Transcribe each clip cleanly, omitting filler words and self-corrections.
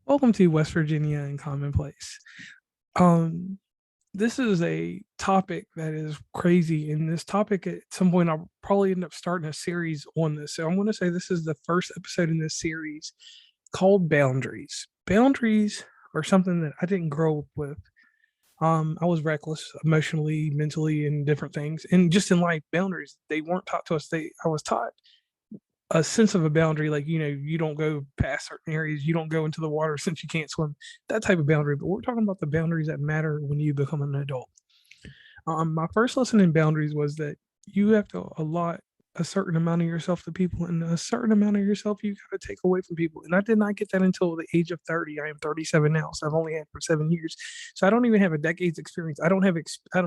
Welcome to West Virginia and Commonplace. Um, this is a topic that is crazy, and this topic at some point I'll probably end up starting a series on this. So I'm going to say this is the first episode in this series called Boundaries. Boundaries are something that I didn't grow up with. I was reckless emotionally, mentally, and different things, and just in life, boundaries they weren't taught to us. I was taught a sense of a boundary, like you don't go past certain areas, you don't go into the water since you can't swim, that type of boundary. But we're talking about the boundaries that matter when you become an adult. My first lesson in boundaries was that you have to allot a certain amount of yourself to people, and a certain amount of yourself you got to take away from people. And I did not get that until the age of 30. I am 37 now, so I've only had for 7 years. So I don't even have a decade's experience. I'm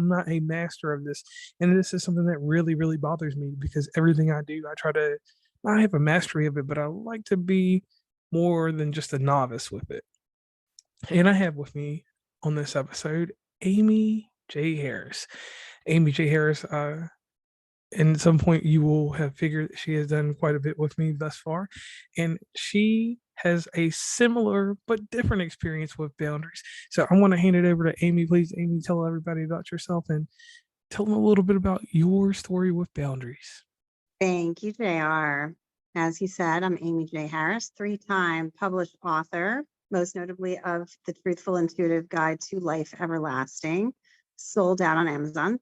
not a master of this, and this is something that really, really bothers me because everything I do, I try to not have a mastery of it, but I like to be more than just a novice with it. And I have with me on this episode Amy J. Harris. Amy J. Harris, and at some point you will have figured that she has done quite a bit with me thus far. And she has a similar but different experience with boundaries. So I want to hand it over to Amy. Please, Amy, tell everybody about yourself and tell them a little bit about your story with boundaries. Thank you, JR. As you said, I'm Amy J. Harris, three-time published author, most notably of The Truthful Intuitive Guide to Life Everlasting, sold out on Amazon.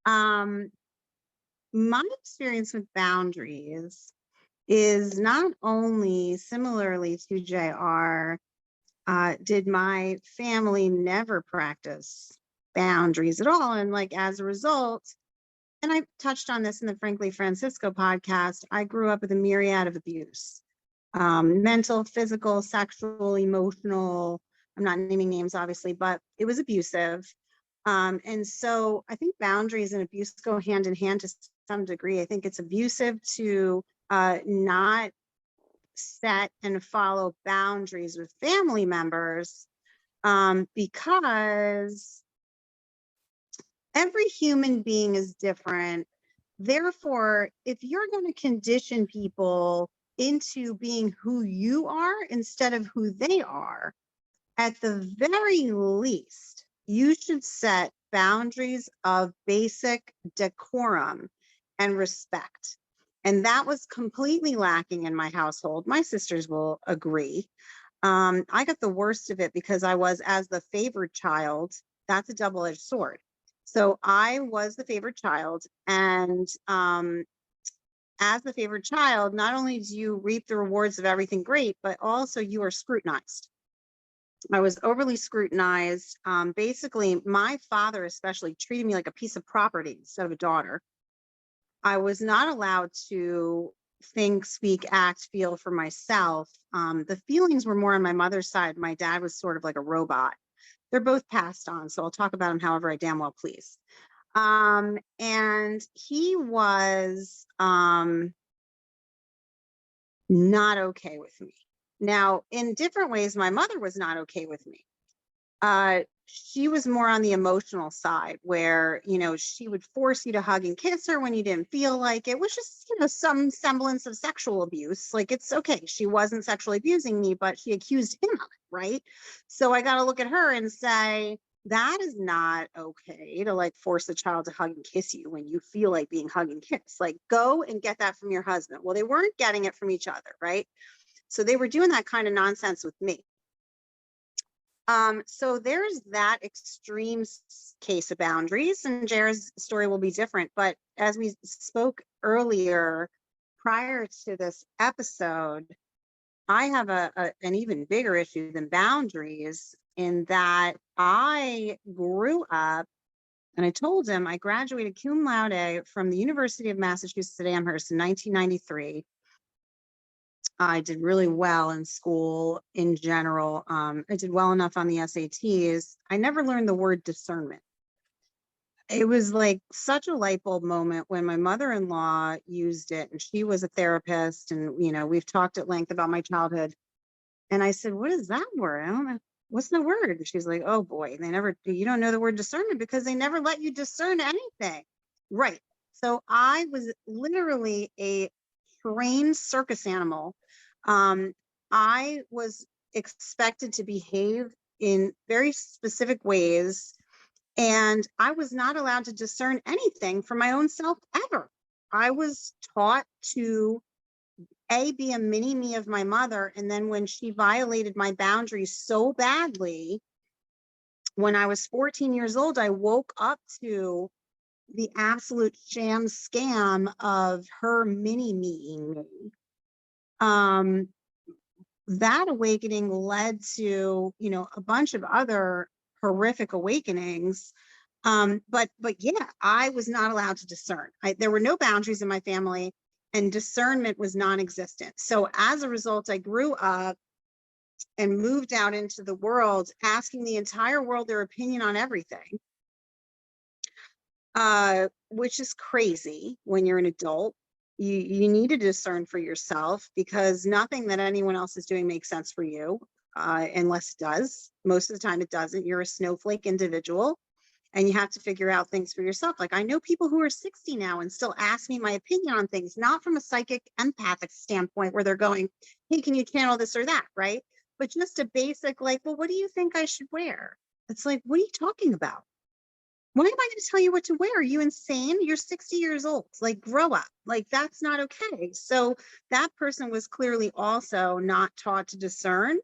My experience with boundaries is not only similarly to JR, did my family never practice boundaries at all. And as a result, and I touched on this in the Frankly Francisco podcast, I grew up with a myriad of abuse, mental, physical, sexual, emotional. I'm not naming names, obviously, but it was abusive. And so I think boundaries and abuse go hand in hand to some degree. I think it's abusive to not set and follow boundaries with family members because every human being is different. Therefore, if you're going to condition people into being who you are instead of who they are, at the very least, you should set boundaries of basic decorum and respect. And that was completely lacking in my household. My sisters will agree. I got the worst of it because I was, as the favored child, that's a double-edged sword. So I was the favored child, and as the favored child, not only do you reap the rewards of everything great, but also you are scrutinized. I was overly scrutinized. Basically, my father especially treated me like a piece of property instead of a daughter. I was not allowed to think, speak, act, feel for myself. The feelings were more on my mother's side. My dad was sort of like a robot. They're both passed on, so I'll talk about him however I damn well please. And he was not okay with me. Now, in different ways, my mother was not okay with me. She was more on the emotional side where, she would force you to hug and kiss her when you didn't feel like it, which is, some semblance of sexual abuse. Like, it's okay. She wasn't sexually abusing me, but she accused him of it, right? So I got to look at her and say, that is not okay to force a child to hug and kiss you when you feel like being hugged and kissed. Go and get that from your husband. Well, they weren't getting it from each other, right? So they were doing that kind of nonsense with me. So there's that extreme case of boundaries, and Jared's story will be different. But as we spoke earlier, prior to this episode, I have an even bigger issue than boundaries in that I grew up, and I told him I graduated cum laude from the University of Massachusetts at Amherst in 1993. I did really well in school in general. I did well enough on the SATs. I never learned the word discernment. It was such a light bulb moment when my mother-in-law used it, and she was a therapist, and we've talked at length about my childhood. And I said, "What is that word? I don't know. What's the word?" And she's like, "Oh boy, you don't know the word discernment because they never let you discern anything." Right. So I was literally a trained circus animal. I was expected to behave in very specific ways. And I was not allowed to discern anything for my own self ever. I was taught to be a mini me of my mother. And then when she violated my boundaries so badly, when I was 14 years old, I woke up to the absolute sham scam of her mini meing me. That awakening led to, a bunch of other horrific awakenings. But yeah, I was not allowed to discern. There were no boundaries in my family, and discernment was non-existent. So as a result, I grew up and moved out into the world, asking the entire world their opinion on everything, which is crazy when you're an adult. You need to discern for yourself, because nothing that anyone else is doing makes sense for you, unless it does. Most of the time it doesn't. You're a snowflake individual, and you have to figure out things for yourself. Like, I know people who are 60 now and still ask me my opinion on things, not from a psychic empathic standpoint where they're going, hey, can you channel this or that, right? But just a basic, like, well, what do you think I should wear? It's like, what are you talking about? Why am I going to tell you what to wear? Are you insane? You're 60 years old. Like, grow up. Like, that's not okay. So that person was clearly also not taught to discern.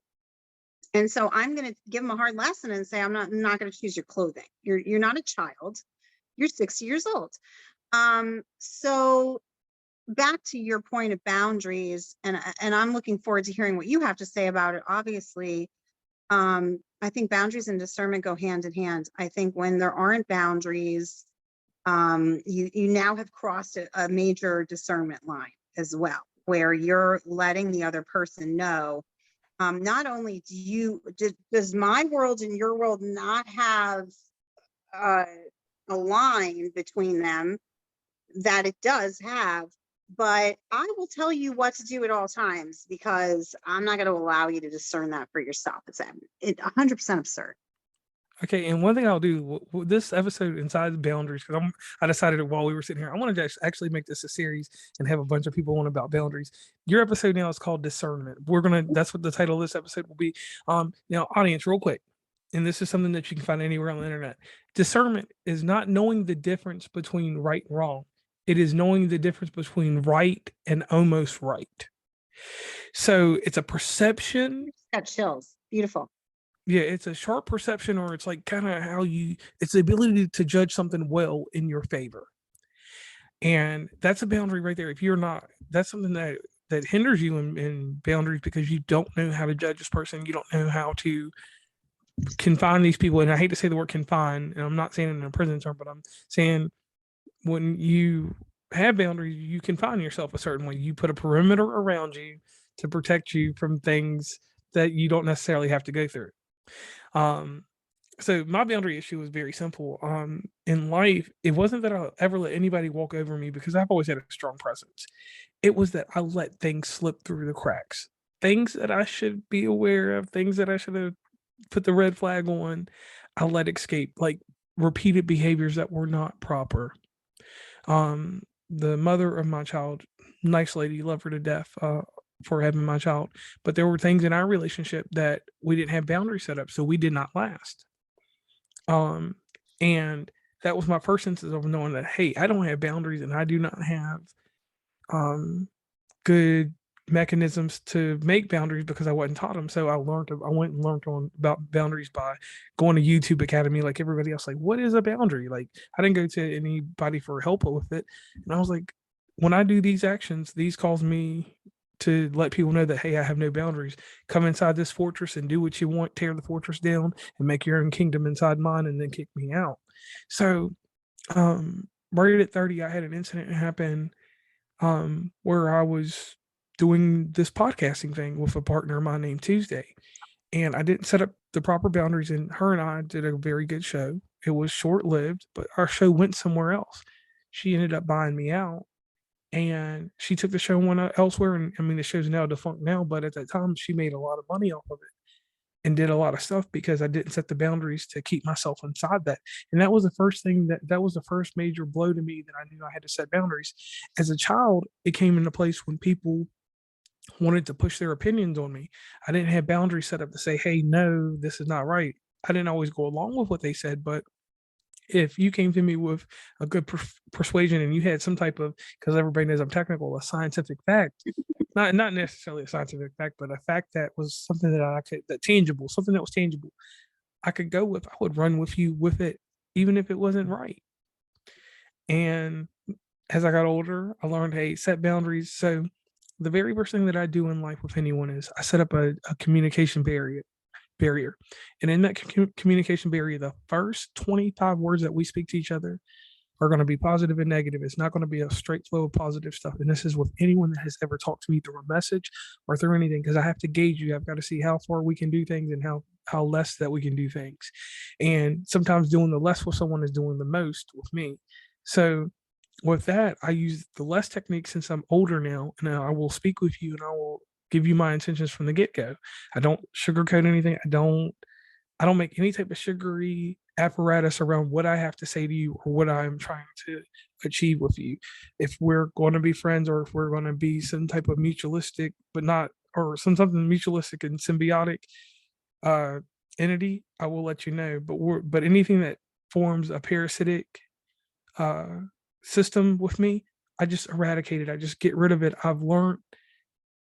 And so I'm going to give them a hard lesson and say, I'm not going to choose your clothing. You're not a child. You're 60 years old. So back to your point of boundaries, and I'm looking forward to hearing what you have to say about it. Obviously, I think boundaries and discernment go hand in hand. I think when there aren't boundaries, you now have crossed a major discernment line as well, where you're letting the other person know, not only does my world and your world not have a line between them, that it does have, but I will tell you what to do at all times, because I'm not going to allow you to discern that for yourself. It's 100% absurd. Okay, and one thing I'll do this episode inside the boundaries, because I decided while we were sitting here, I wanted to actually make this a series and have a bunch of people on about boundaries. Your episode now is called Discernment. That's what the title of this episode will be. Now, audience, real quick, and this is something that you can find anywhere on the internet. Discernment is not knowing the difference between right and wrong. It is knowing the difference between right and almost right. So it's a perception. Got chills. Beautiful. Yeah, it's a sharp perception, or it's like kind of it's the ability to judge something well in your favor. And that's a boundary right there. If you're not, that's something that hinders you in boundaries, because you don't know how to judge this person. You don't know how to confine these people. And I hate to say the word confine, and I'm not saying it in a prison term, but I'm saying when you have boundaries, you confine yourself a certain way. You put a perimeter around you to protect you from things that you don't necessarily have to go through. So my boundary issue was very simple. In life, it wasn't that I ever let anybody walk over me, because I've always had a strong presence. It was that I let things slip through the cracks. Things that I should be aware of, things that I should have put the red flag on, I let escape, like repeated behaviors that were not proper. The mother of my child, nice lady, love her to death, for having my child, but there were things in our relationship that we didn't have boundaries set up, so we did not last. And that was my first instance of knowing that, hey, I don't have boundaries, and I do not have good mechanisms to make boundaries, because I wasn't taught them. So I went and learned about boundaries by going to YouTube Academy like everybody else. Like, what is a boundary? Like, I didn't go to anybody for help with it. And I was like, when I do these actions, these cause me to let people know that, hey, I have no boundaries. Come inside this fortress and do what you want, tear the fortress down and make your own kingdom inside mine, and then kick me out. So right at 30, I had an incident happen where I was doing this podcasting thing with a partner of mine named Tuesday. And I didn't set up the proper boundaries, and her and I did a very good show. It was short lived, but our show went somewhere else. She ended up buying me out, and she took the show and went elsewhere. And I mean, the show's now defunct now, but at that time, she made a lot of money off of it and did a lot of stuff because I didn't set the boundaries to keep myself inside that. And that was the first thing that was the first major blow to me, that I knew I had to set boundaries. As a child, it came into place when people wanted to push their opinions on me. I didn't have boundaries set up to say, hey, no, this is not right. I didn't always go along with what they said, but if you came to me with a good persuasion and you had some type of, because everybody knows I'm technical, a scientific fact, not necessarily a scientific fact, but a fact that was something that I could, that tangible, something that was tangible, I could go with, I would run with you with it, even if it wasn't right. And as I got older, I learned, hey, set boundaries. So the very first thing that I do in life with anyone is I set up a communication barrier. And in that communication barrier, the first 25 words that we speak to each other are going to be positive and negative. It's not going to be a straight flow of positive stuff. And this is with anyone that has ever talked to me through a message or through anything, because I have to gauge you. I've got to see how far we can do things and how less that we can do things. And sometimes doing the less with someone is doing the most with me. So with that, I use the less technique since I'm older now, and I will speak with you and I will give you my intentions from the get go. I don't sugarcoat anything. I don't make any type of sugary apparatus around what I have to say to you or what I'm trying to achieve with you. If we're going to be friends or if we're going to be some type of mutualistic, but not, or something mutualistic and symbiotic uh, entity, I will let you know. But anything that forms a parasitic uh, system with me, I just eradicate it. I just get rid of it. I've learned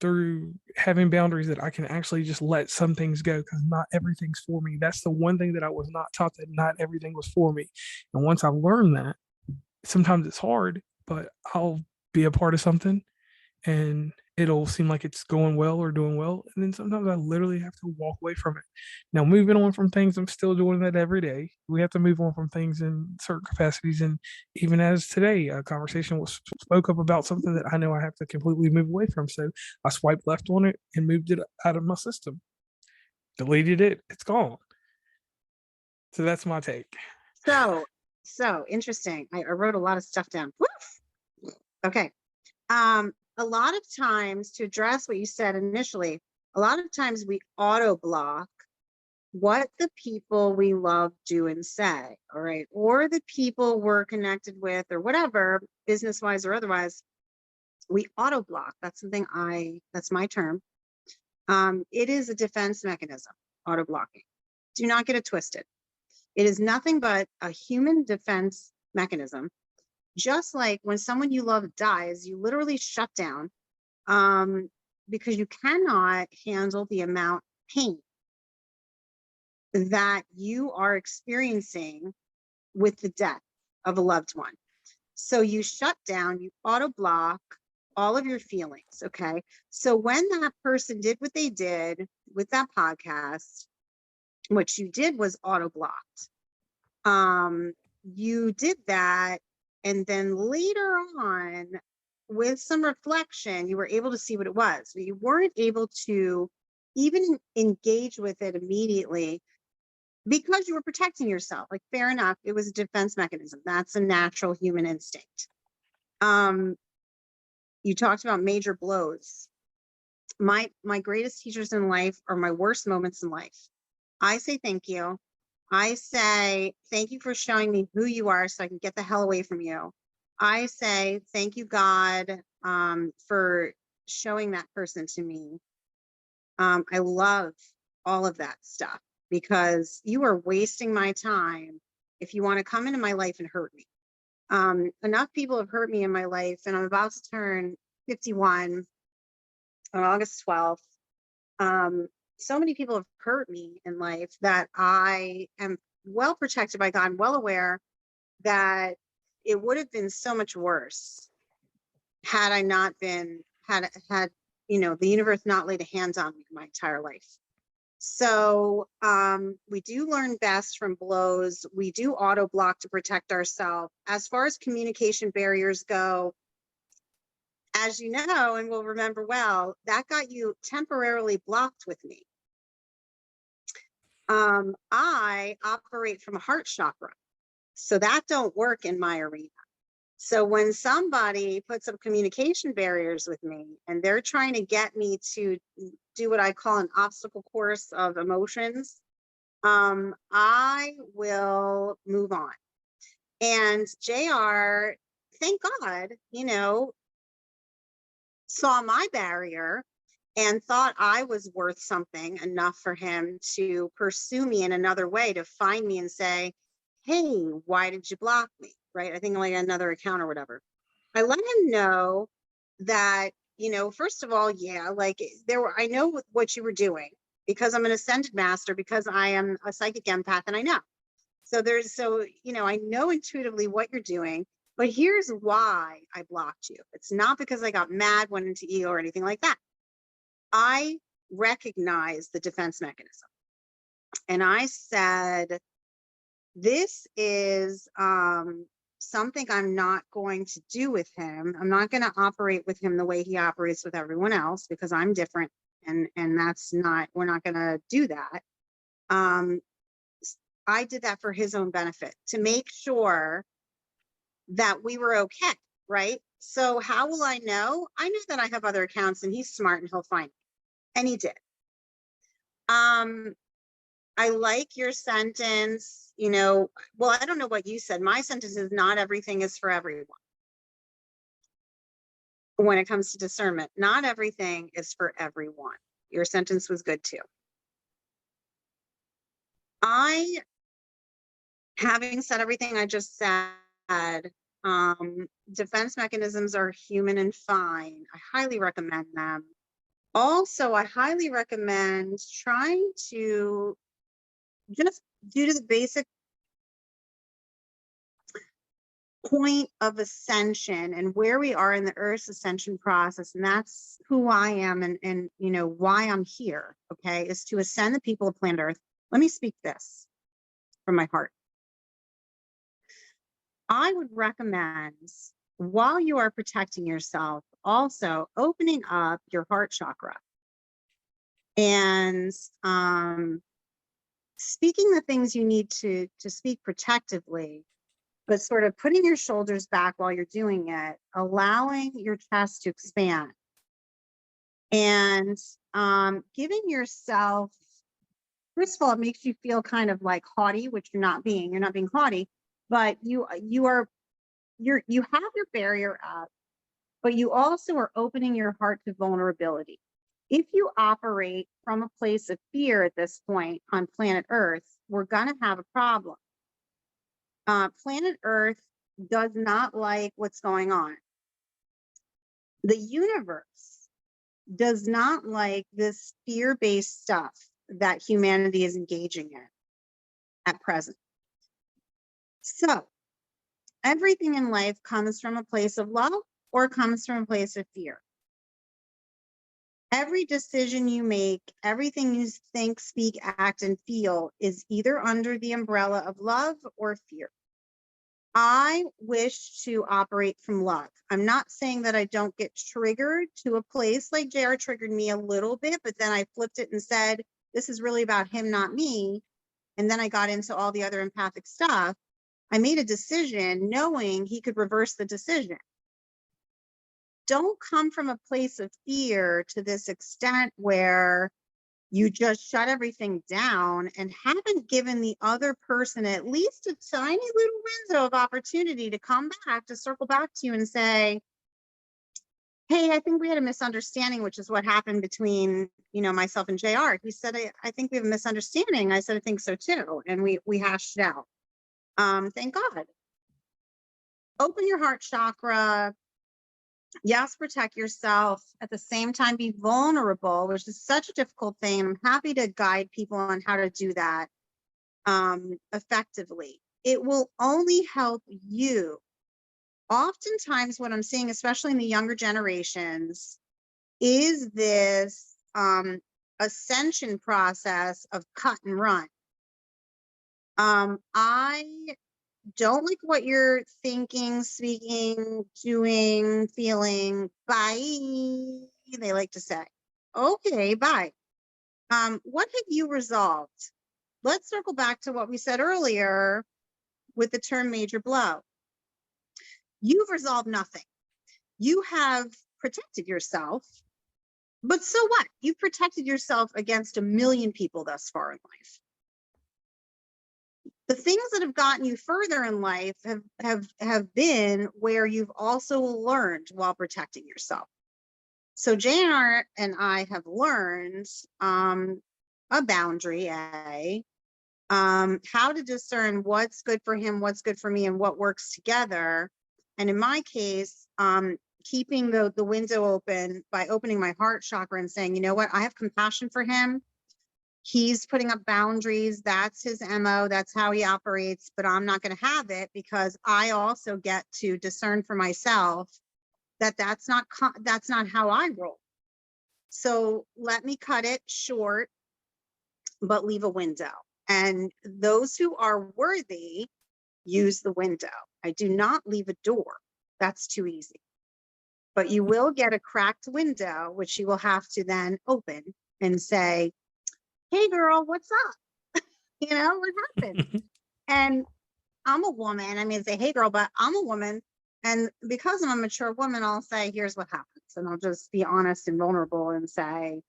through having boundaries that I can actually just let some things go because not everything's for me. That's the one thing that I was not taught, that not everything was for me. And once I learned that, sometimes it's hard, but I'll be a part of something and it'll seem like it's going well or doing well. And then sometimes I literally have to walk away from it. Now, moving on from things, I'm still doing that every day. We have to move on from things in certain capacities. And even as today, a conversation was spoke up about something that I know I have to completely move away from. So I swiped left on it and moved it out of my system, deleted it. It's gone. So that's my take. So, so interesting. I wrote a lot of stuff down. Woof. Okay. A lot of times, to address what you said initially, a lot of times we auto block what the people we love do and say, all right, or the people we're connected with, or whatever, business wise or otherwise. We auto block. That's something that's my term. It is a defense mechanism, auto blocking. Do not get it twisted. It is nothing but a human defense mechanism. Just like when someone you love dies, you literally shut down because you cannot handle the amount of pain that you are experiencing with the death of a loved one. So you shut down, you auto block all of your feelings. Okay. So when that person did what they did with that podcast, what you did was auto blocked. You did that. And then later on, with some reflection, you were able to see what it was. But you weren't able to even engage with it immediately because you were protecting yourself. Like, fair enough, it was a defense mechanism. That's a natural human instinct. You talked about major blows. My greatest teachers in life are my worst moments in life. I say thank you. I say thank you for showing me who you are so I can get the hell away from you. I say thank you, God, for showing that person to me. I love all of that stuff because you are wasting my time if you want to come into my life and hurt me. Enough people have hurt me in my life, and I'm about to turn 51 on August 12th. So many people have hurt me in life that I am well protected by God, well aware that it would have been so much worse had I not been, had the universe not laid a hand on me my entire life. So we do learn best from blows. We do auto block to protect ourselves. As far as communication barriers go, as you know, and will remember well, that got you temporarily blocked with me. I operate from a heart chakra, so that don't work in my arena. So when somebody puts up communication barriers with me and they're trying to get me to do what I call an obstacle course of emotions, I will move on. And JR, thank God, saw my barrier and thought I was worth something enough for him to pursue me in another way, to find me and say, hey, why did you block me? Right. I think like another account or whatever. I let him know that, first of all, yeah, like I know what you were doing because I'm an ascended master, because I am a psychic empath, and I know. I know intuitively what you're doing, but here's why I blocked you. It's not because I got mad, went into ego, or anything like that. I recognize the defense mechanism. And I said, this is something I'm not going to do with him. I'm not going to operate with him the way he operates with everyone else, because I'm different. And we're not going to do that. I did that for his own benefit, to make sure that we were okay. Right. So how will I know? I know that I have other accounts, and he's smart and he'll find me. And he did. I like your sentence, well, I don't know what you said. My sentence is, not everything is for everyone. When it comes to discernment, not everything is for everyone. Your sentence was good too. Having said everything I just said, defense mechanisms are human and fine. I highly recommend them. Also, I highly recommend trying to just do the basic point of ascension and where we are in the Earth's ascension process. And that's who I am, and why I'm here, okay, is to ascend the people of planet Earth. Let me speak this from my heart. I would recommend, while you are protecting yourself, also opening up your heart chakra and speaking the things you need to speak protectively, but sort of putting your shoulders back while you're doing it, allowing your chest to expand, and giving yourself, first of all, it makes you feel kind of like haughty, which you're not being. You're not being haughty, but you have your barrier up, but you also are opening your heart to vulnerability. If you operate from a place of fear at this point on planet Earth, we're going to have a problem. Planet Earth does not like what's going on. The universe does not like this fear-based stuff that humanity is engaging in at present. So everything in life comes from a place of love or comes from a place of fear. Every decision you make, everything you think, speak, act, and feel is either under the umbrella of love or fear. I wish to operate from love. I'm not saying that I don't get triggered to a place like JR triggered me a little bit, but then I flipped it and said, this is really about him, not me. And then I got into all the other empathic stuff. I made a decision knowing he could reverse the decision. Don't come from a place of fear to this extent where you just shut everything down and haven't given the other person at least a tiny little window of opportunity to come back, to circle back to you and say, hey, I think we had a misunderstanding, which is what happened between, myself and JR. He said, I think we have a misunderstanding. I said, I think so too. And we hashed it out. Thank God. Open your heart chakra. Yes, protect yourself. At the same time, be vulnerable, which is such a difficult thing. I'm happy to guide people on how to do that effectively. It will only help you. Oftentimes, what I'm seeing, especially in the younger generations, is this ascension process of cut and run. I don't like what you're thinking, speaking, doing, feeling. Bye, they like to say. Okay, bye. What have you resolved? Let's circle back to what we said earlier with the term major blow. You've resolved nothing. You have protected yourself, but so what? You've protected yourself against 1 million people thus far in life. The things that have gotten you further in life have been where you've also learned while protecting yourself. So JR and I have learned a boundary, how to discern what's good for him, what's good for me, and what works together. And in my case, keeping the window open by opening my heart chakra and saying, you know what, I have compassion for him. He's putting up boundaries. That's his MO. That's how he operates. But I'm not going to have it, because I also get to discern for myself that that's not how I roll. So let me cut it short, but leave a window. And those who are worthy use the window. I do not leave a door. That's too easy. But you will get a cracked window, which you will have to then open and say, hey girl, what's up? What happened? And I'm a woman. I mean, say, hey girl, but I'm a woman. And because I'm a mature woman, I'll say, here's what happens. And I'll just be honest and vulnerable and say,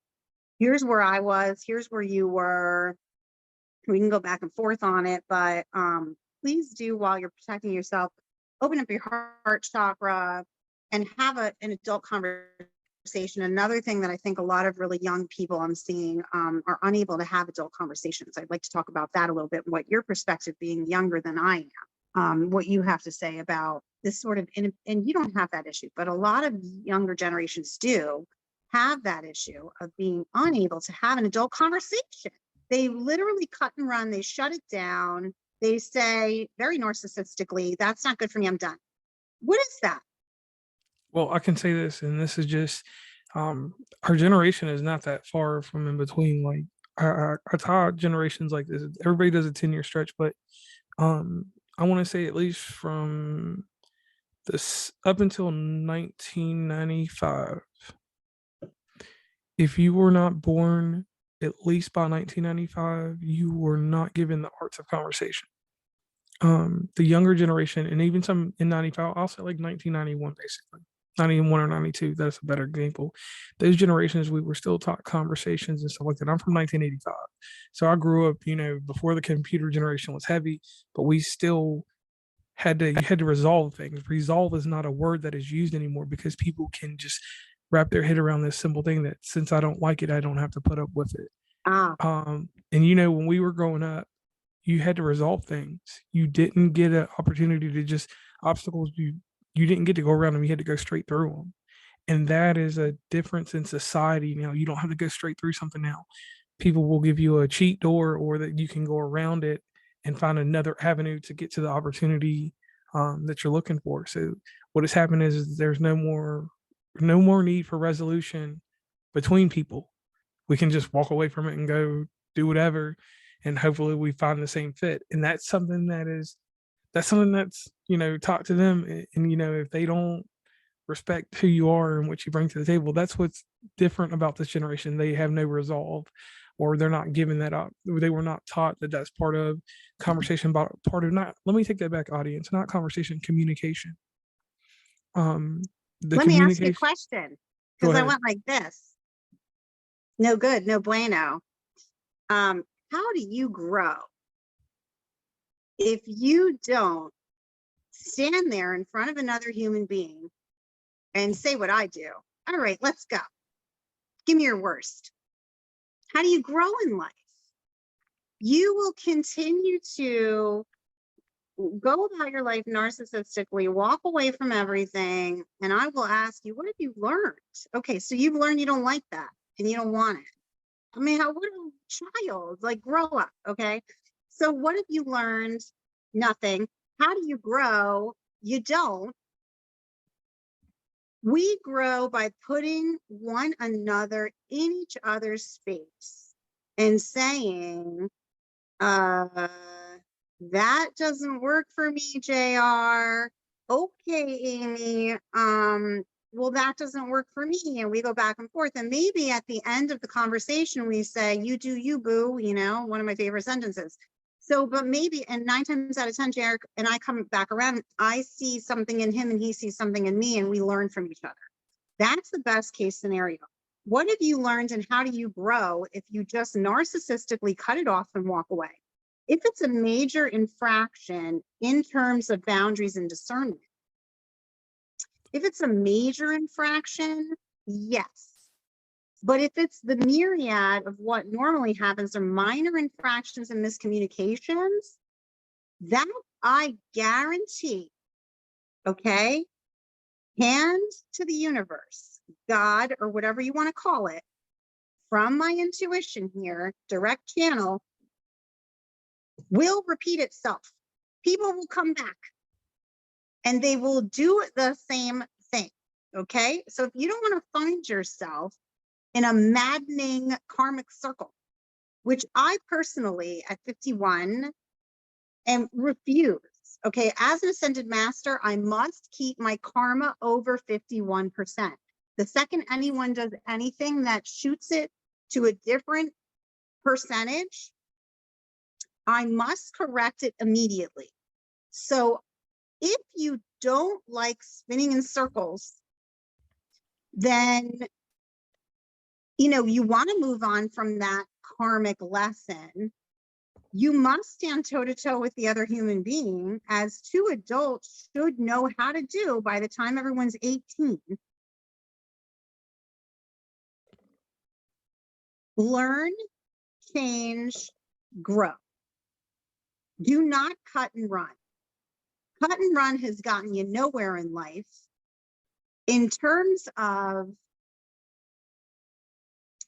here's where I was, here's where you were. We can go back and forth on it, but please do, while you're protecting yourself, open up your heart chakra and have an adult conversation. Another thing that I think a lot of really young people I'm seeing are unable to have adult conversations. I'd like to talk about that a little bit, what your perspective, being younger than I am, what you have to say about this sort of, and you don't have that issue, but a lot of younger generations do have that issue of being unable to have an adult conversation. They literally cut and run. They shut it down. They say very narcissistically, that's not good for me, I'm done. What is that? Well, I can say this, and this is just our generation is not that far from in between. Like our top generations like this, everybody does a 10-year stretch, but I want to say at least from this up until 1995, if you were not born at least by 1995, you were not given the arts of conversation. The younger generation, and even some in 95, I'll say like 1991, basically 91 or 92. That's a better example. Those generations, we were still taught conversations and stuff like that. I'm from 1985, so I grew up, before the computer generation was heavy, but we still you had to resolve things. Resolve is not a word that is used anymore, because people can just wrap their head around this simple thing that, since I don't like it, I don't have to put up with it. Ah, And when we were growing up, you had to resolve things. You didn't get an opportunity to just obstacles. You didn't get to go around them. You had to go straight through them. And that is a difference in society now. You don't have to go straight through something now. People will give you a cheat door, or that you can go around it and find another avenue to get to the opportunity that you're looking for. So what has happened is there's no more need for resolution between people. We can just walk away from it and go do whatever, and hopefully we find the same fit. And that's something that's taught to them. And if they don't respect who you are and what you bring to the table, that's what's different about this generation. They have no resolve, or they're not given that up. They were not taught that that's part of conversation, about part of, not, let me take that back, audience, not conversation, communication. The let me ask you a communication. question, Go because I ahead. went like this. No good, no bueno. How do you grow if you don't stand there in front of another human being and say what I do? All right, let's go. Give me your worst. How do you grow in life? You will continue to go about your life narcissistically, walk away from everything, and I will ask you, what have you learned? Okay, so you've learned you don't like that and you don't want it. I mean, what a child, like, grow up, okay? So what have you learned? Nothing. How do you grow? You don't. We grow by putting one another in each other's space and saying, that doesn't work for me, JR. Okay, Amy. Well, that doesn't work for me. And we go back and forth. And maybe at the end of the conversation, we say, you do you, boo, one of my favorite sentences. So, but maybe, and 9 times out of 10, JR and I come back around, I see something in him and he sees something in me, and we learn from each other. That's the best case scenario. What have you learned, and how do you grow if you just narcissistically cut it off and walk away? If it's a major infraction in terms of boundaries and discernment, if it's a major infraction, Yes. But if it's the myriad of what normally happens, or minor infractions and miscommunications, that I guarantee, okay, hand to the universe, God, or whatever you want to call it, from my intuition here, direct channel, will repeat itself. People will come back and they will do the same thing. Okay. So if you don't want to find yourself in a maddening karmic circle, which I personally at 51 am refuse. Okay. As an ascended master, I must keep my karma over 51%. The second anyone does anything that shoots it to a different percentage, I must correct it immediately. So if you don't like spinning in circles, then you want to move on from that karmic lesson. You must stand toe to toe with the other human being, as two adults should know how to do by the time everyone's 18. Learn, change, grow. Do not cut and run. Cut and run has gotten you nowhere in life. In terms of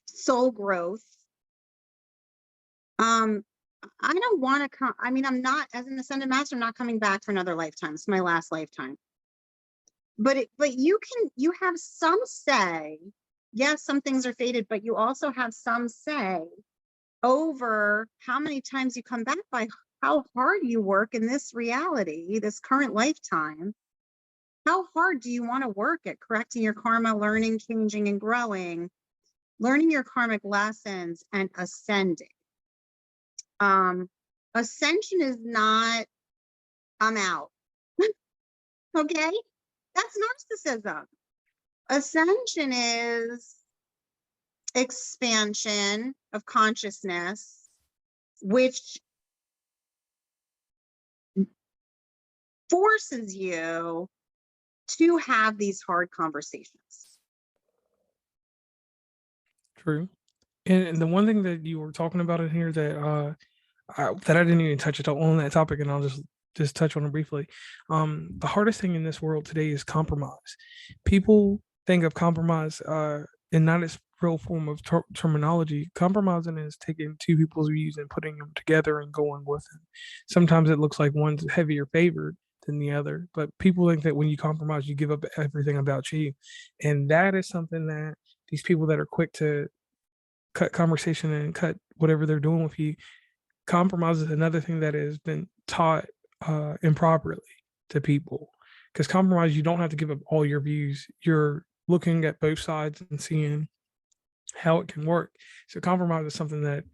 soul growth, I don't want to come. I mean, I'm not, as an ascended master, I'm not coming back for another lifetime. It's my last lifetime. But you have some say. Yes, some things are fated, but you also have some say over how many times you come back, by how hard you work in this reality, this current lifetime. How hard do you want to work at correcting your karma, learning, changing, and growing, learning your karmic lessons, and ascending? Ascension is not, I'm out. Okay? That's narcissism. Ascension is expansion of consciousness, which forces you to have these hard conversations. True. And the one thing that you were talking about in here that that I didn't even touch on that topic, and I'll just touch on it briefly. The hardest thing in this world today is compromise. People think of compromise in not its real form of terminology. Compromising is taking two people's views and putting them together and going with them. Sometimes it looks like one's heavier favored than the other, but people think that when you compromise, you give up everything about you, and that is something that these people that are quick to cut conversation and cut whatever they're doing with you. Compromise is another thing that has been taught improperly to people, because compromise, you don't have to give up all your views. You're looking at both sides and seeing how it can work. So compromise is something that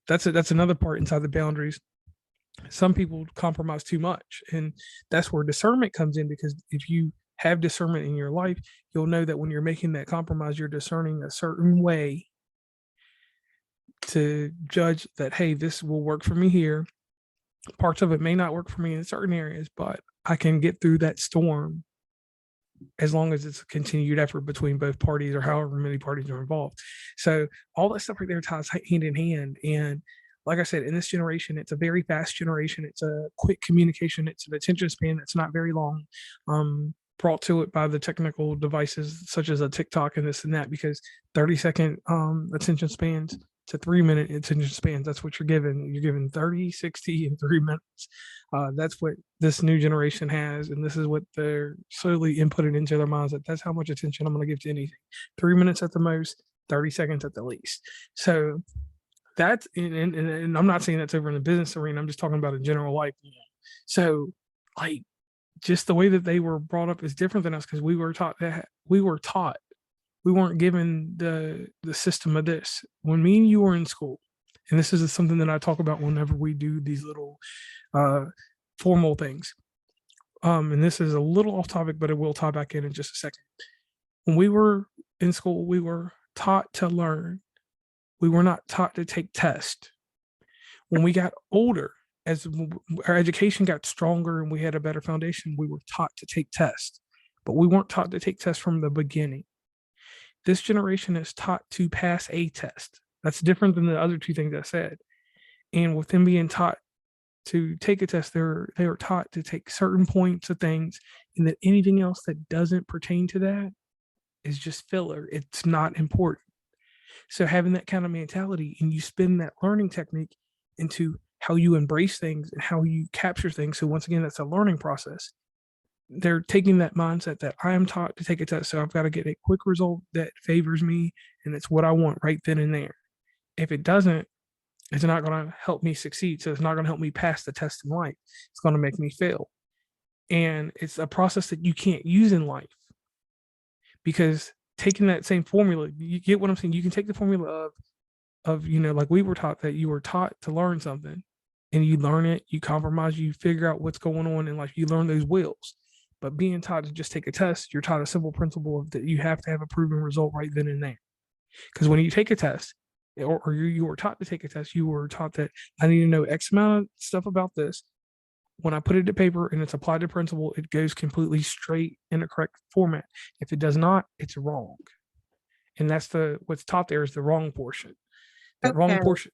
that's another part inside the boundaries. Some people compromise too much, and that's where discernment comes in, because if you have discernment in your life, you'll know that when you're making that compromise, you're discerning a certain way to judge that, hey, this will work for me here. Parts of it may not work for me in certain areas, but I can get through that storm as long as it's a continued effort between both parties, or however many parties are involved. So all that stuff right there ties hand in hand. And like I said, in this generation, it's a very fast generation. It's a quick communication. It's an attention span that's not very long, brought to it by the technical devices such as a TikTok and this and that, because 30-second attention spans to 3-minute attention spans, that's what you're given. You're given 30, 60, and 3 minutes. That's what this new generation has, and this is what they're slowly inputting into their minds, that that's how much attention I'm going to give to anything. 3 minutes at the most, 30 seconds at the least. So that's, and I'm not saying that's over in the business arena, I'm just talking about in general life. So like, just the way that they were brought up is different than us, because we were taught, we weren't given the system of this. When me and you were in school, and this is something that I talk about whenever we do these little formal things, and this is a little off topic, but it will tie back in just a second. When we were in school, we were taught to learn. We were not taught to take tests. When we got older, as our education got stronger and we had a better foundation, we were taught to take tests, but we weren't taught to take tests from the beginning. This generation is taught to pass a test. That's different than the other two things I said. And with them being taught to take a test, they were taught to take certain points of things, and that anything else that doesn't pertain to that is just filler. It's not important. So having that kind of mentality, and you spin that learning technique into how you embrace things and how you capture things. So once again, that's a learning process. They're taking that mindset that I am taught to take a test, so I've got to get a quick result that favors me, and it's what I want right then and there. If it doesn't, it's not going to help me succeed. So it's not going to help me pass the test in life. It's going to make me fail. And it's a process that you can't use in life, because taking that same formula, you get what I'm saying? You can take the formula of, like we were taught, that you were taught to learn something, and you learn it, you compromise, you figure out what's going on in life, you learn those wills. But being taught to just take a test, you're taught a simple principle of that you have to have a proven result right then and there. Because when you take a test, or you were taught to take a test, you were taught that I need to know X amount of stuff about this. When I put it to paper and it's applied to principle, it goes completely straight in the correct format. If it does not, it's wrong. And that's what's taught there is the wrong portion. That wrong Okay. portion.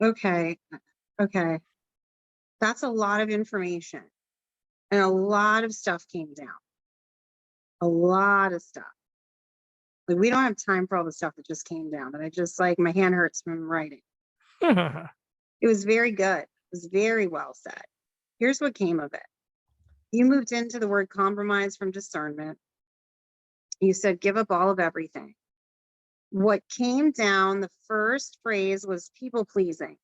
Okay. Okay. That's a lot of information, and a lot of stuff came down. A lot of stuff. Like, we don't have time for all the stuff that just came down, but I just, like, my hand hurts from writing. It was very good. It was very well said. Here's what came of it. You moved into the word compromise from discernment. You said, give up all of everything. What came down, the first phrase was people pleasing.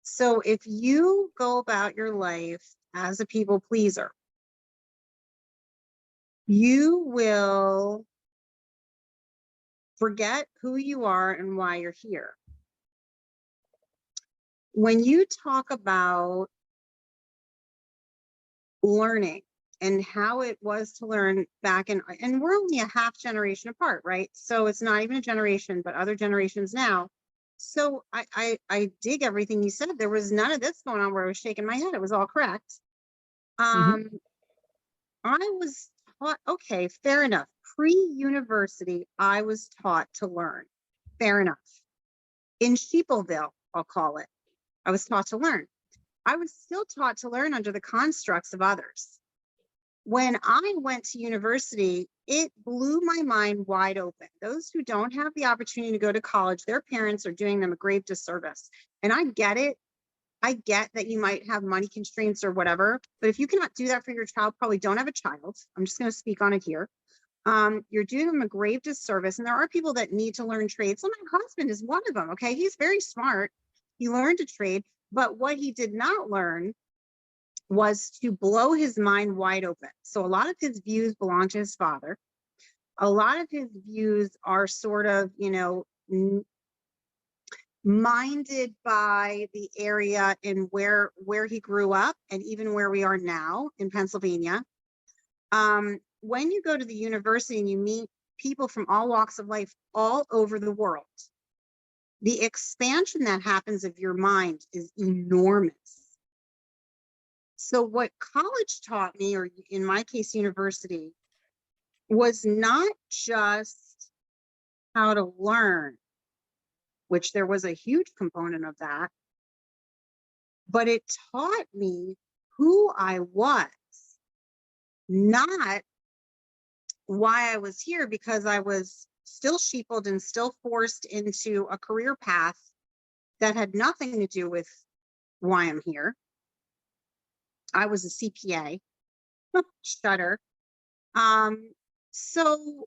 So if you go about your life as a people pleaser, you will forget who you are and why you're here. When you talk about learning and how it was to learn back in, and we're only a half generation apart, right? So it's not even a generation, but other generations now. So I dig everything you said. There was none of this going on where I was shaking my head. It was all correct. Mhm. I was taught, okay, fair enough. Pre-university, I was taught to learn. Fair enough. In Sheepleville, I'll call it, I was taught to learn. I was still taught to learn under the constructs of others. When I went to university, it blew my mind wide open. Those who don't have the opportunity to go to college, their parents are doing them a grave disservice. And I get it. I get that you might have money constraints or whatever, but if you cannot do that for your child, probably don't have a child. I'm just going to speak on it here. You're doing them a grave disservice. And there are people that need to learn trades. So my husband is one of them. Okay. He's very smart. He learned a trade, but what he did not learn was to blow his mind wide open. So a lot of his views belong to his father. A lot of his views are sort of, minded by the area in where he grew up, and even where we are now in Pennsylvania. When you go to the university and you meet people from all walks of life all over the world, the expansion that happens of your mind is enormous. So what college taught me, or in my case, university, was not just how to learn, which there was a huge component of that, but it taught me who I was, not why I was here, because I was still sheepled and still forced into a career path that had nothing to do with why I'm here. I was a CPA. Shudder. So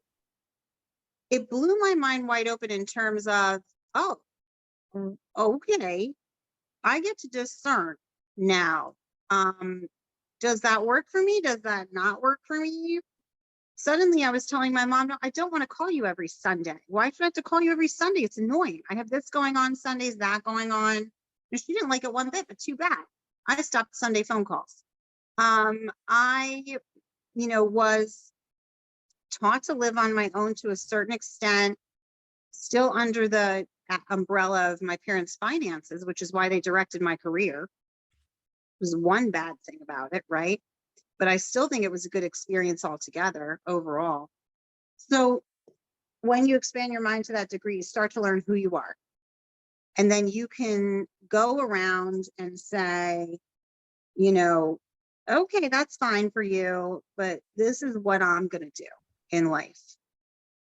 it blew my mind wide open in terms of, oh, okay, I get to discern now. Does that work for me? Does that not work for me? Suddenly I was telling my mom, no, I don't want to call you every Sunday. Why should I have to call you every Sunday? It's annoying. I have this going on Sundays, that going on. And she didn't like it one bit, but too bad. I stopped Sunday phone calls. I, was taught to live on my own to a certain extent, still under the umbrella of my parents' finances, which is why they directed my career. It was one bad thing about it, right? But I still think it was a good experience altogether overall. So when you expand your mind to that degree, you start to learn who you are. And then you can go around and say, you know, okay, that's fine for you, but this is what I'm going to do in life.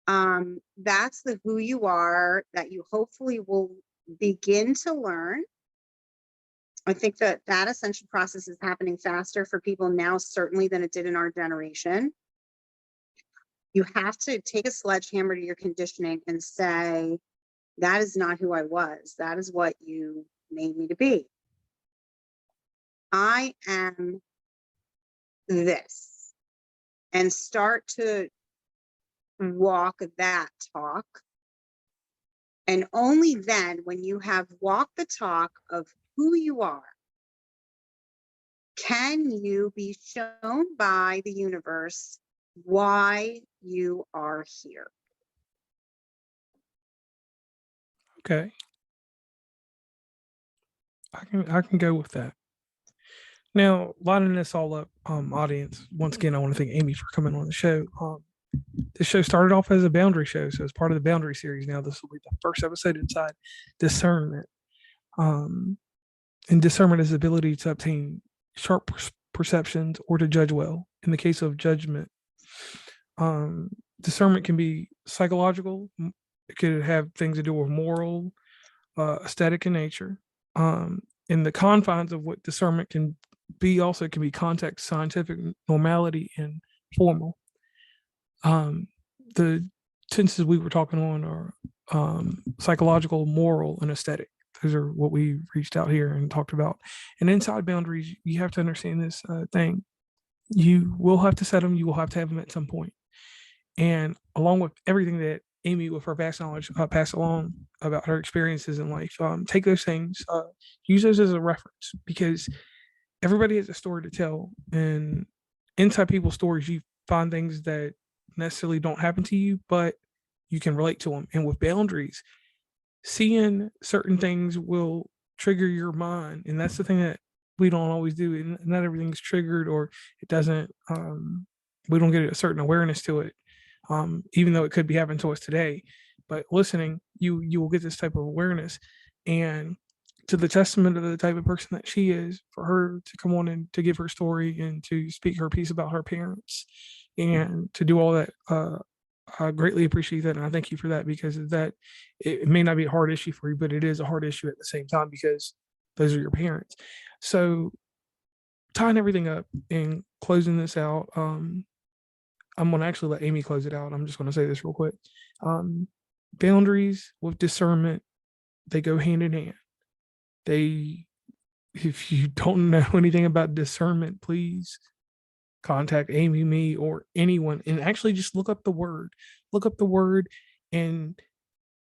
That's the who you are that you hopefully will begin to learn. I think that that ascension process is happening faster for people now, certainly than it did in our generation. You have to take a sledgehammer to your conditioning and say, that is not who I was. That is what you made me to be. I am this. And start to walk that talk. And only then, when you have walked the talk of who you are, can you be shown by the universe why you are here. Okay. I can go with that. Now, lining this all up, audience, once again, I want to thank Amy for coming on the show. This show started off as a boundary show, so it's part of the boundary series. Now, this will be the first episode inside Discernment. And discernment is the ability to obtain sharp perceptions or to judge well. In the case of judgment, discernment can be psychological. It could have things to do with moral, aesthetic in nature. In the confines of what discernment can be, also it can be context, scientific, normality, and formal. The tenses we were talking on are psychological, moral, and aesthetic. Those are what we reached out here and talked about. And inside boundaries, you have to understand this thing. You will have to set them. You will have to have them at some point. And along with everything that Amy, with her vast knowledge, passed along about her experiences in life, take those things, use those as a reference, because everybody has a story to tell. And inside people's stories, you find things that necessarily don't happen to you, but you can relate to them. And with boundaries, seeing certain things will trigger your mind. And that's the thing that we don't always do. Not everything's triggered, or it doesn't, we don't get a certain awareness to it, even though it could be happening to us today. But listening, you will get this type of awareness. And to the testament of the type of person that she is, for her to come on and to give her story and to speak her piece about her parents and to do all that, I greatly appreciate that, and I thank you for that, because of that, it may not be a hard issue for you, but it is a hard issue at the same time, because those are your parents. So tying everything up and closing this out, I'm going to actually let Amy close it out. I'm just going to say this real quick. Boundaries with discernment, they go hand in hand. If you don't know anything about discernment, please contact Amy, me, or anyone, and actually just look up the word. Look up the word, and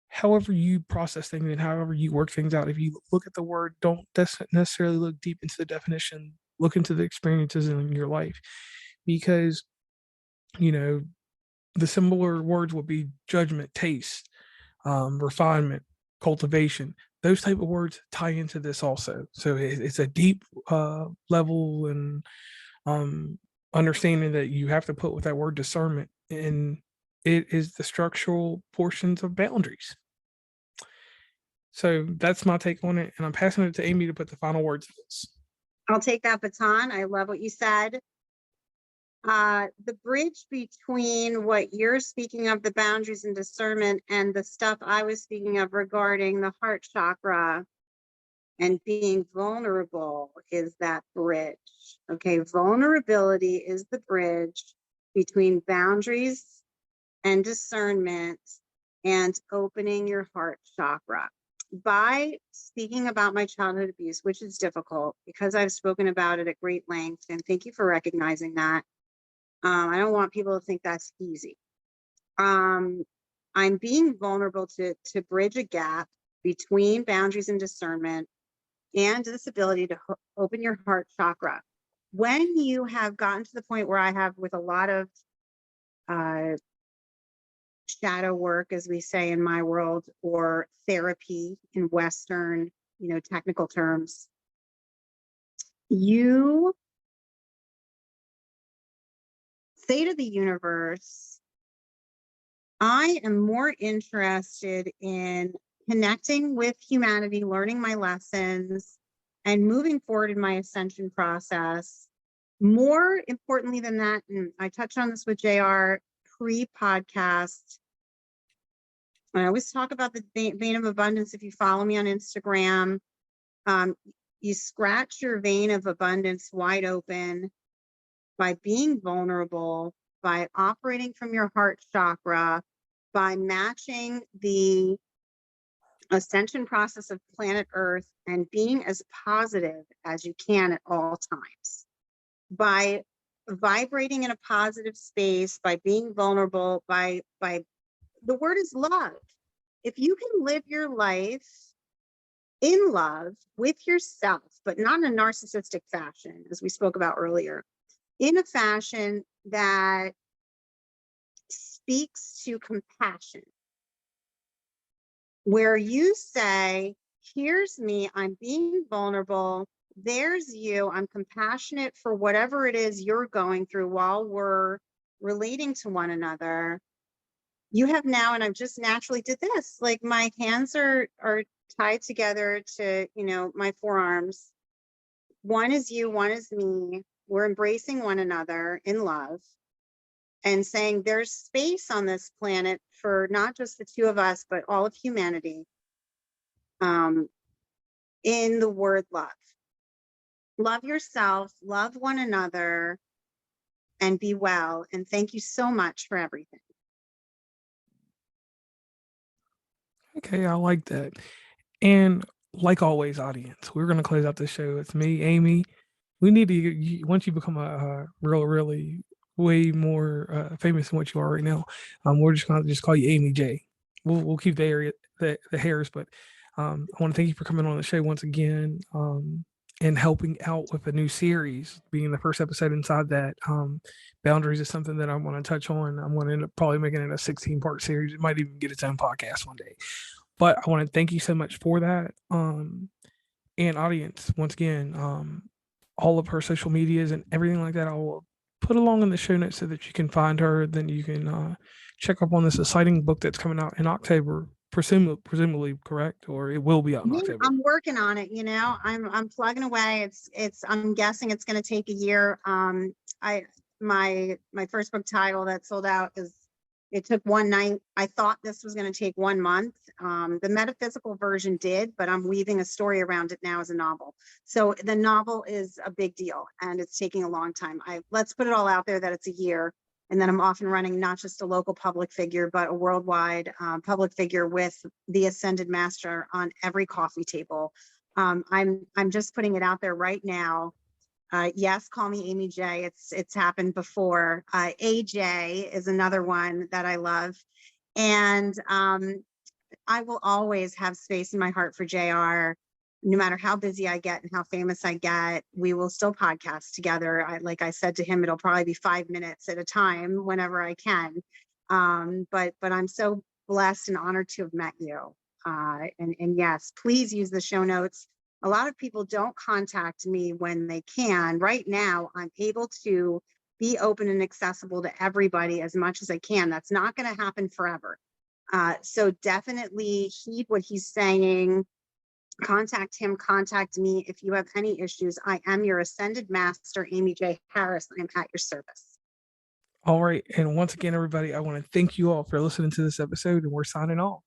however you process things and however you work things out, if you look at the word, don't necessarily look deep into the definition. Look into the experiences in your life, because the similar words will be judgment, taste, refinement, cultivation. Those type of words tie into this also. So it's a deep level and understanding that you have to put with that word discernment, and it is the structural portions of boundaries. So that's my take on it, and I'm passing it to Amy to put the final words of this. I'll take that baton. I love what you said. The bridge between what you're speaking of, the boundaries and discernment, and the stuff I was speaking of regarding the heart chakra and being vulnerable, is that bridge. Okay, vulnerability is the bridge between boundaries and discernment and opening your heart chakra. By speaking about my childhood abuse, which is difficult because I've spoken about it at great length, and thank you for recognizing that. I don't want people to think that's easy. I'm being vulnerable to bridge a gap between boundaries and discernment and this ability to open your heart chakra. When you have gotten to the point where I have, with a lot of shadow work, as we say in my world, or therapy in Western, technical terms, you say to the universe, I am more interested in connecting with humanity, learning my lessons, and moving forward in my ascension process. More importantly than that, and I touched on this with JR pre-podcast, I always talk about the vein of abundance. If you follow me on Instagram, um, you scratch your vein of abundance wide open by being vulnerable, by operating from your heart chakra, by matching the ascension process of planet Earth and being as positive as you can at all times. By vibrating in a positive space, by being vulnerable, by the word is love. If you can live your life in love with yourself, but not in a narcissistic fashion, as we spoke about earlier, in a fashion that speaks to compassion, where you say, here's me, I'm being vulnerable, there's you, I'm compassionate for whatever it is you're going through while we're relating to one another. You have now, and I've just naturally did this, like my hands are tied together to, my forearms. One is you, one is me. We're embracing one another in love and saying there's space on this planet for not just the two of us, but all of humanity, in the word love. Love yourself, love one another, and be well. And thank you so much for everything. Okay, I like that. And like always, audience, we're going to close out the show. It's me, Amy. We need to, once you become a really way more famous than what you are right now, we're just going to just call you Amy J. We'll keep the area, the hairs, but I want to thank you for coming on the show once again, and helping out with a new series, being the first episode inside that. Boundaries is something that I want to touch on. I'm going to end up probably making it a 16-part series. It might even get its own podcast one day. But I want to thank you so much for that. And audience, once again, all of her social medias and everything like that, I will put along in the show notes so that you can find her. Then you can check up on this exciting book that's coming out in October, presumably correct, or it will be out in October. I'm working on it. I'm plugging away. I'm guessing it's going to take a year. My first book title that sold out it took one night. I thought this was going to take 1 month. The metaphysical version did, but I'm weaving a story around it now as a novel. So the novel is a big deal and it's taking a long time. Let's put it all out there that it's a year. And then I'm off and running, not just a local public figure, but a worldwide public figure with the Ascended Master on every coffee table. I'm just putting it out there right now. Yes, call me Amy J. It's happened before. AJ is another one that I love. And I will always have space in my heart for JR. No matter how busy I get and how famous I get, we will still podcast together. Like I said to him, it'll probably be 5 minutes at a time whenever I can. But I'm so blessed and honored to have met you. And yes, please use the show notes. A lot of people don't contact me when they can. Right now, I'm able to be open and accessible to everybody as much as I can. That's not going to happen forever. So definitely heed what he's saying. Contact him, contact me if you have any issues. I am your Ascended Master, Amy J. Harris. I'm at your service. All right. And once again, everybody, I want to thank you all for listening to this episode, and we're signing off.